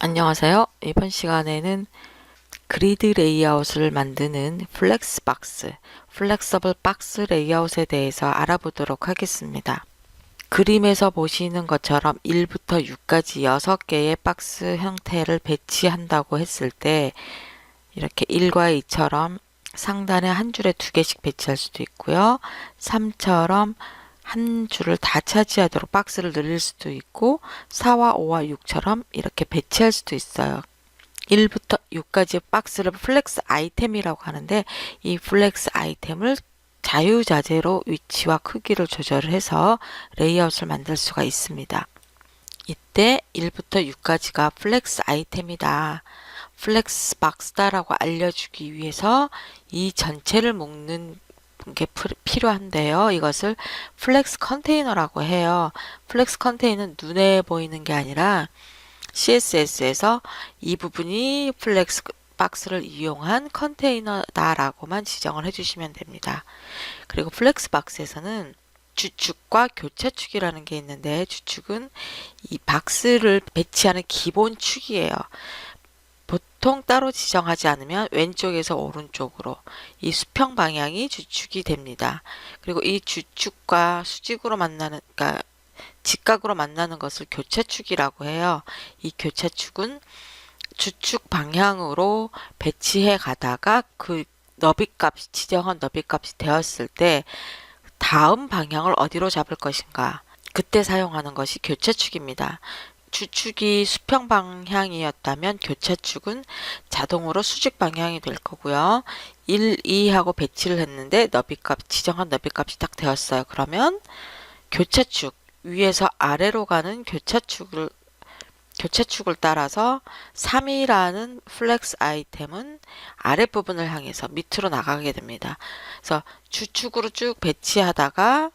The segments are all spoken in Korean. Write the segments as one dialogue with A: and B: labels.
A: 안녕하세요. 이번 시간에는 그리드 레이아웃을 만드는 플렉스박스, 플렉서블 박스 레이아웃에 대해서 알아보도록 하겠습니다. 그림에서 보시는 것처럼 1부터 6까지 6개의 박스 형태를 배치한다고 했을 때 이렇게 1과 2처럼 상단에 한 줄에 2개씩 배치할 수도 있고요. 3처럼 한 줄을 다 차지하도록 박스를 늘릴 수도 있고 4와 5와 6처럼 이렇게 배치할 수도 있어요. 1부터 6까지의 박스를 플렉스 아이템이라고 하는데 이 플렉스 아이템을 자유자재로 위치와 크기를 조절을 해서 레이아웃을 만들 수가 있습니다. 이때 1부터 6까지가 플렉스 아이템이다, 플렉스 박스다라고 알려주기 위해서 이 전체를 묶는 게 필요한데요. 이것을 플렉스 컨테이너라고 해요. 플렉스 컨테이너는 눈에 보이는 게 아니라 CSS에서 이 부분이 플렉스 박스를 이용한 컨테이너다라고만 지정을 해주시면 됩니다. 그리고 플렉스 박스에서는 주축과 교차축이라는 게 있는데, 주축은 이 박스를 배치하는 기본 축이에요. 보통 따로 지정하지 않으면 왼쪽에서 오른쪽으로 이 수평 방향이 주축이 됩니다. 그리고 이 주축과 수직으로 만나는, 그러니까 직각으로 만나는 것을 교차축이라고 해요. 이 교차축은 주축 방향으로 배치해 가다가 그 너비값이, 지정한 너비값이 되었을 때 다음 방향을 어디로 잡을 것인가, 그때 사용하는 것이 교차축입니다. 주축이 수평 방향이었다면 교차축은 자동으로 수직 방향이 될 거고요. 1, 2하고 배치를 했는데 지정한 너비값이 딱 되었어요. 그러면 교차축, 위에서 아래로 가는 교차축을 따라서 3이라는 플렉스 아이템은 아랫부분을 향해서 밑으로 나가게 됩니다. 그래서 주축으로 쭉 배치하다가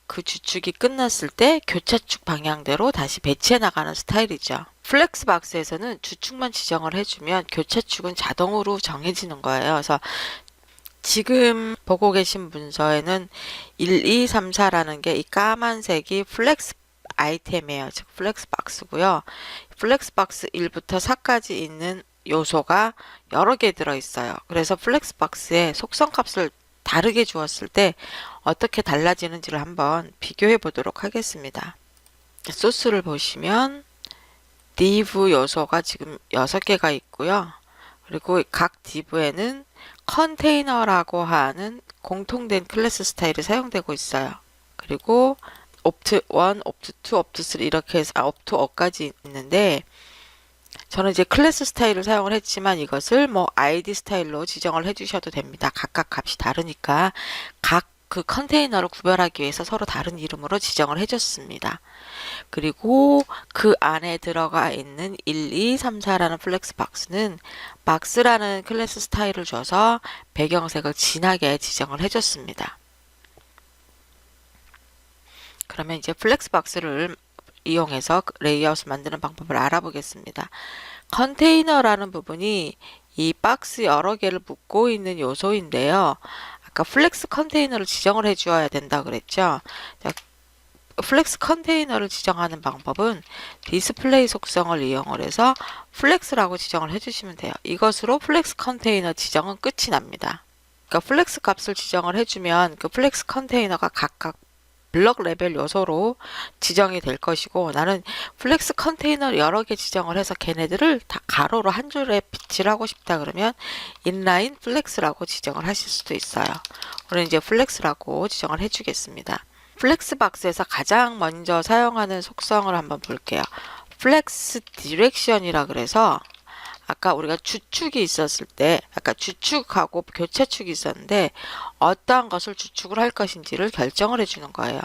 A: 그 주축이 끝났을 때 교차축 방향대로 다시 배치해 나가는 스타일이죠. 플렉스 박스에서는 주축만 지정을 해주면 교차축은 자동으로 정해지는 거예요. 그래서 지금 보고 계신 문서에는 1, 2, 3, 4라는 게 이 까만색이 플렉스 아이템이에요. 즉 플렉스 박스고요. 플렉스 박스 1부터 4까지 있는 요소가 여러 개 들어있어요. 그래서 플렉스 박스의 속성 값을 다르게 주었을 때 어떻게 달라지는지를 한번 비교해 보도록 하겠습니다. 소스를 보시면 div 요소가 지금 6개가 있고요. 그리고 각 div에는 컨테이너라고 하는 공통된 클래스 스타일이 사용되고 있어요. 그리고 opt1, opt2, opt3 이렇게 해서 opt5까지 있는데, 저는 이제 클래스 스타일을 사용을 했지만 이것을 뭐 id 스타일로 지정을 해주셔도 됩니다. 각각 값이 다르니까 각 그 컨테이너를 구별하기 위해서 서로 다른 이름으로 지정을 해줬습니다. 그리고 그 안에 들어가 있는 1, 2, 3, 4라는 플렉스 박스는 박스라는 클래스 스타일을 줘서 배경색을 진하게 지정을 해줬습니다. 그러면 이제 플렉스 박스를 이용해서 레이아웃을 만드는 방법을 알아보겠습니다. 컨테이너라는 부분이 이 박스 여러 개를 묶고 있는 요소인데요. 아까 플렉스 컨테이너를 지정을 해 주어야 된다 그랬죠. 자, 플렉스 컨테이너를 지정하는 방법은 디스플레이 속성을 이용을 해서 플렉스라고 지정을 해주시면 돼요. 이것으로 플렉스 컨테이너 지정은 끝이 납니다. 그러니까 플렉스 값을 지정을 해주면 그 플렉스 컨테이너가 각각 블럭 레벨 요소로 지정이 될 것이고, 나는 플렉스 컨테이너 여러 개 지정을 해서 걔네들을 다 가로로 한 줄에 배치를 하고 싶다 그러면 인라인 플렉스라고 지정을 하실 수도 있어요. 오늘 이제 플렉스라고 지정을 해주겠습니다. 플렉스 박스에서 가장 먼저 사용하는 속성을 한번 볼게요. 플렉스 디렉션이라 그래서 아까 우리가 주축이 있었을 때, 아까 주축하고 교차축이 있었는데 어떠한 것을 주축을 할 것인지를 결정을 해주는 거예요.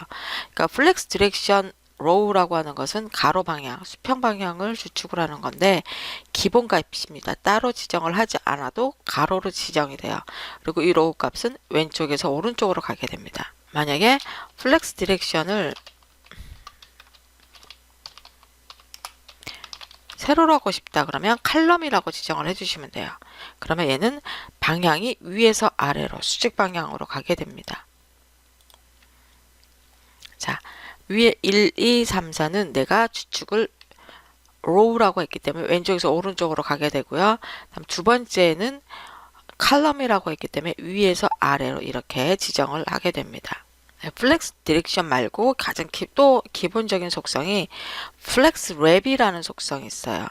A: 그러니까 플렉스 디렉션 로우라고 하는 것은 가로 방향, 수평 방향을 주축을 하는 건데 기본 값입니다. 따로 지정을 하지 않아도 가로로 지정이 돼요. 그리고 이 로우 값은 왼쪽에서 오른쪽으로 가게 됩니다. 만약에 플렉스 디렉션을 세로로 하고 싶다 그러면 칼럼이라고 지정을 해주시면 돼요. 그러면 얘는 방향이 위에서 아래로 수직 방향으로 가게 됩니다. 자, 위에 1, 2, 3, 4는 내가 주축을 row라고 했기 때문에 왼쪽에서 오른쪽으로 가게 되고요. 다음 두 번째는 column이라고 했기 때문에 위에서 아래로 이렇게 지정을 하게 됩니다. 플렉스 디렉션 말고 가장 또 기본적인 속성이 플렉스 랩이라는 속성이 있어요.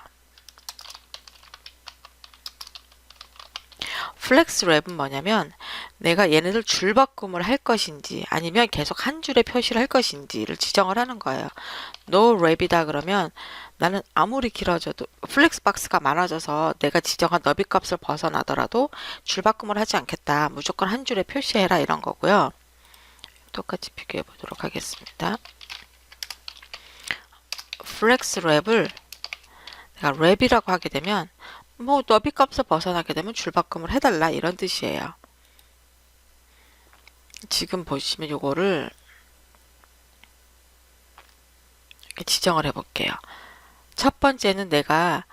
A: 플렉스 랩은 뭐냐면 내가 얘네들 줄바꿈을 할 것인지 아니면 계속 한 줄에 표시를 할 것인지를 지정을 하는 거예요. no 랩이다 그러면 나는 아무리 길어져도 플렉스 박스가 많아져서 내가 지정한 너비 값을 벗어나더라도 줄바꿈을 하지 않겠다. 무조건 한 줄에 표시해라 이런 거고요. 똑같이 비교해 보도록 하겠습니다. 플렉스 랩을 내가 랩이라고 하게 되면 뭐 너비 값을 벗어나게 되면 줄바꿈을 해달라 이런 뜻이에요. 지금 보시면 요거를 이렇게 지정을 해 볼게요. 첫 번째는 제가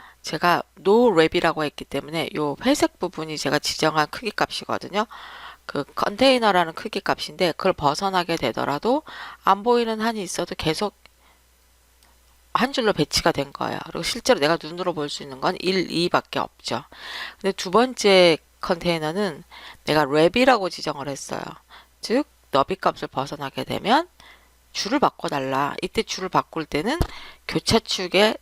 A: no 랩이라고 했기 때문에 요 회색 부분이 제가 지정한 크기 값이거든요. 그 컨테이너라는 크기 값인데 그걸 벗어나게 되더라도 안 보이는 한이 있어도 계속 한 줄로 배치가 된 거예요. 그리고 실제로 내가 눈으로 볼 수 있는 건 1, 2밖에 없죠. 근데 두 번째 컨테이너는 내가 랩이라고 지정을 했어요. 즉 너비 값을 벗어나게 되면 줄을 바꿔달라. 이때 줄을 바꿀 때는 교차축의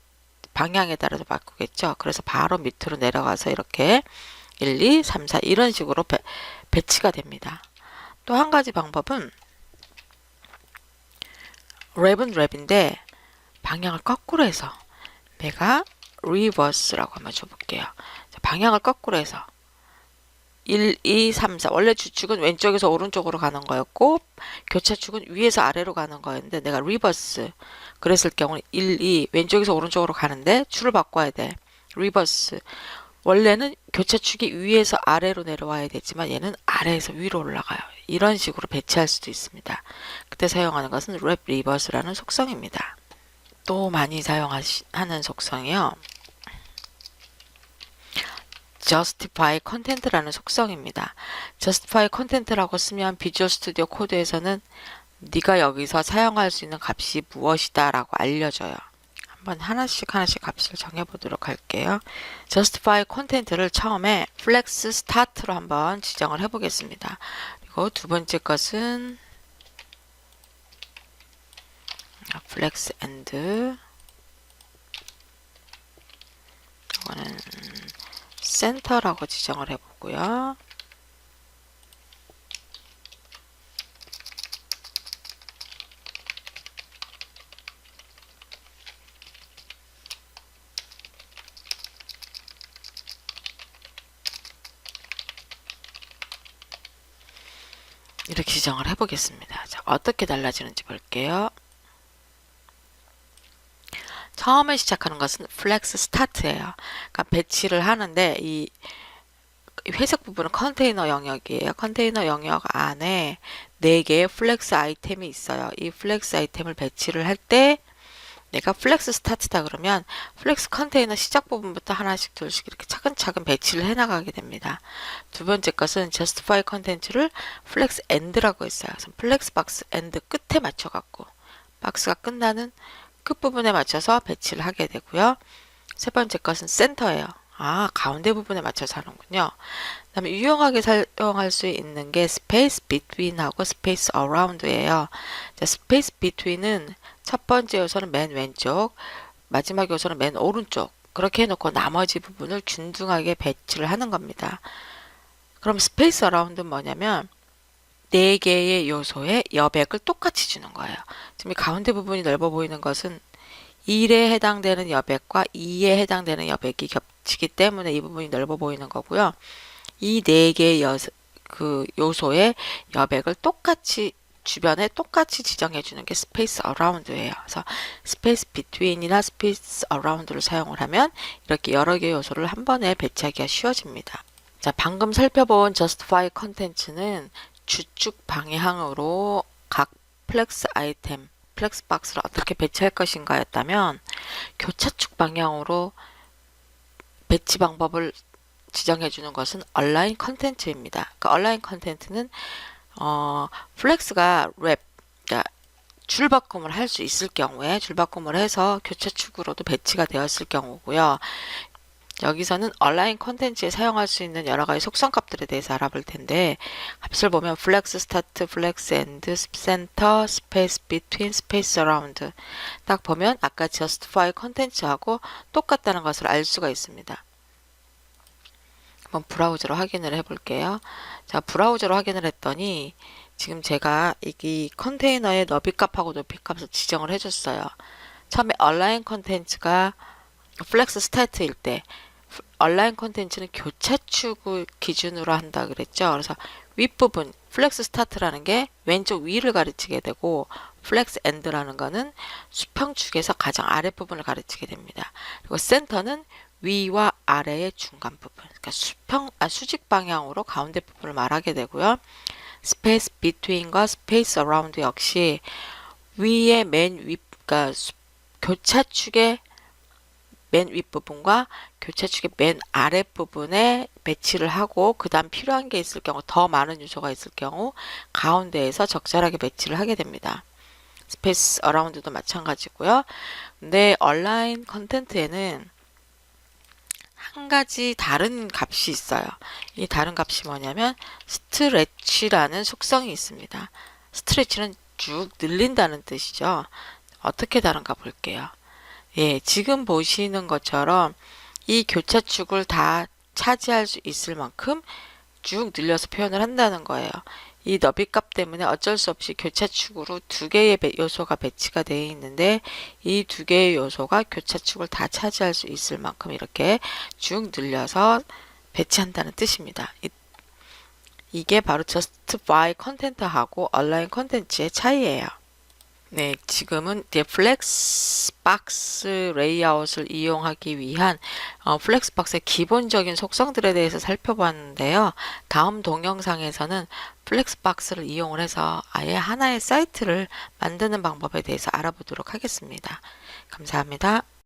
A: 방향에 따라서 바꾸겠죠. 그래서 바로 밑으로 내려가서 이렇게 1, 2, 3, 4 이런 식으로 배치가 됩니다. 또 한 가지 방법은 랩은 랩인데 방향을 거꾸로 해서 내가 reverse라고 한번 줘볼게요. 방향을 거꾸로 해서 1, 2, 3, 4 원래 주축은 왼쪽에서 오른쪽으로 가는 거였고 교차축은 위에서 아래로 가는 거였는데 내가 reverse 그랬을 경우는 1, 2 왼쪽에서 오른쪽으로 가는데 줄을 바꿔야 돼. reverse 원래는 교차축이 위에서 아래로 내려와야 되지만 얘는 아래에서 위로 올라가요. 이런 식으로 배치할 수도 있습니다. 그때 사용하는 것은 랩 리버스라는 속성입니다. 또 많이 사용하는 속성이요. justify content라는 속성입니다. justify content라고 쓰면 비주얼 스튜디오 코드에서는 네가 여기서 사용할 수 있는 값이 무엇이다 라고 알려줘요. 한번 하나씩 값을 정해보도록 할게요. justify content를 처음에 flex start로 한번 지정을 해보겠습니다. 그리고 두 번째 것은 flex end 이거는 center라고 지정을 해보고요. 이렇게 지정을 해보겠습니다. 자, 어떻게 달라지는지 볼게요. 처음에 시작하는 것은 flex start예요. 그러니까 배치를 하는데 이 회색 부분은 컨테이너 영역이에요. 컨테이너 영역 안에 4개의 플렉스 아이템이 있어요. 이 플렉스 아이템을 배치를 할 때 내가 플렉스 스타트다 그러면 플렉스 컨테이너 시작 부분부터 하나씩 둘씩 이렇게 차근차근 배치를 해나가게 됩니다. 두 번째 것은 justify content를 플렉스 end라고 했어요. 그래서 플렉스 박스 end 끝에 맞춰갖고 박스가 끝나는 끝부분에 맞춰서 배치를 하게 되고요. 세 번째 것은 센터예요. 가운데 부분에 맞춰서 하는군요. 그 다음에 유용하게 사용할 수 있는 게 space between하고 space around예요. 자, space between은 첫 번째 요소는 맨 왼쪽, 마지막 요소는 맨 오른쪽 그렇게 해놓고 나머지 부분을 균등하게 배치를 하는 겁니다. 그럼 space around는 뭐냐면 4개의 요소의 여백을 똑같이 주는 거예요. 지금 이 가운데 부분이 넓어 보이는 것은 1에 해당되는 여백과 2에 해당되는 여백이 겹치기 때문에 이 부분이 넓어 보이는 거고요. 이 4개의 요소의 여백을 주변에 똑같이 지정해 주는 게 스페이스 어라운드예요. 그래서 스페이스 비트윈이나 스페이스 어라운드를 사용을 하면 이렇게 여러 개의 요소를 한 번에 배치하기가 쉬워집니다. 자, 방금 살펴본 justify content는 주축 방향으로 각 플렉스 아이템, 플렉스 박스를 어떻게 배치할 것인가 였다면 교차축 방향으로 배치 방법을 지정해 주는 것은 align content입니다. 그 align content는 플렉스가 랩, 그러니까 줄바꿈을 할 수 있을 경우에 줄바꿈을 해서 교차축으로도 배치가 되었을 경우고요. 여기서는 얼라인 컨텐츠에 사용할 수 있는 여러 가지 속성 값들에 대해서 알아볼 텐데, 값을 보면 플렉스 스타트, 플렉스 엔드, 센터, 스페이스 비트윈, 스페이스 어라운드 딱 보면 아까 justify 컨텐츠하고 똑같다는 것을 알 수가 있습니다. 한번 브라우저로 확인을 해볼게요. 자, 브라우저로 확인을 했더니 지금 제가 이 컨테이너의 너비값하고 높이값을 지정을 해줬어요. 처음에 align 컨텐츠가 플렉스 스타트일 때 align 컨텐츠는 교차축을 기준으로 한다 그랬죠. 그래서 윗부분 플렉스 스타트라는 게 왼쪽 위를 가르치게 되고 플렉스 엔드라는 거는 수평축에서 가장 아랫부분을 가르치게 됩니다. 그리고 센터는 위와 아래의 중간 부분, 그러니까 수직 방향으로 가운데 부분을 말하게 되고요. 스페이스 비트윈과 스페이스 어라운드 역시 위의 맨 윗, 그러니까 교차축의 맨 윗부분과 교차축의 맨 아랫부분에 배치를 하고 그 다음 필요한 게 있을 경우, 더 많은 요소가 있을 경우 가운데에서 적절하게 배치를 하게 됩니다. 스페이스 어라운드도 마찬가지고요. 근데 얼라인 컨텐트에는 한 가지 다른 값이 있어요. 이 다른 값이 뭐냐면 스트레치라는 속성이 있습니다. 스트레치는 쭉 늘린다는 뜻이죠. 어떻게 다른가 볼게요. 예, 지금 보시는 것처럼 이 교차축을 다 차지할 수 있을 만큼 쭉 늘려서 표현을 한다는 거예요. 이 너비값 때문에 어쩔 수 없이 교차축으로 두 개의 요소가 배치가 되어 있는데 이 두 개의 요소가 교차축을 다 차지할 수 있을 만큼 이렇게 쭉 늘려서 배치한다는 뜻입니다. 이게 바로 justify 컨텐트하고 align 컨텐츠의 차이예요. 네, 지금은 플렉스박스 레이아웃을 이용하기 위한 플렉스박스의 기본적인 속성들에 대해서 살펴봤는데요. 다음 동영상에서는 플렉스박스를 이용을 해서 아예 하나의 사이트를 만드는 방법에 대해서 알아보도록 하겠습니다. 감사합니다.